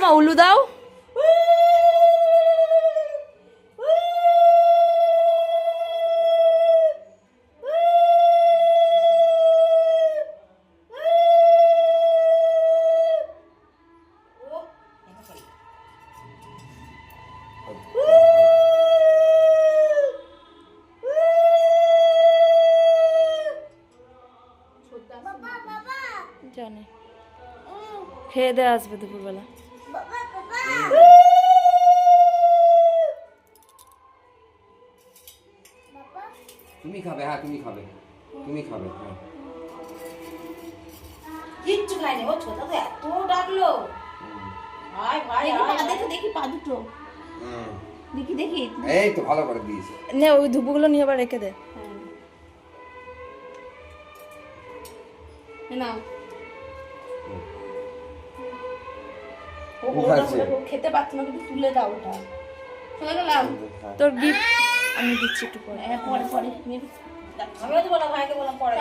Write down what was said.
মা উলু দাও। জানি খেয়ে দিয়ে আসবে দুপুরবেলা। তুমি খাবে, হ্যাঁ তুমি খাবে, তুমি খাবে। হ্যাঁ কিচ্ছু খাইনি, ও ছোট তো এত ডাকলো। ভাই ভাই দেখি দেখি পা দুটো দেখি দেখি। এই তো ভালো করে দিয়েছে। নে ওই ধুপুগুলো নিয়ে আবার রেখে দে। না ও খেতে পারছে না, কিন্তু তুলে দাও ওটা। চলে গেলাম। তোর গিফট আমি দিচ্ছি একটু পরে। পরে পরে আমিও তো বললাম ভাইকে, বললাম পরে।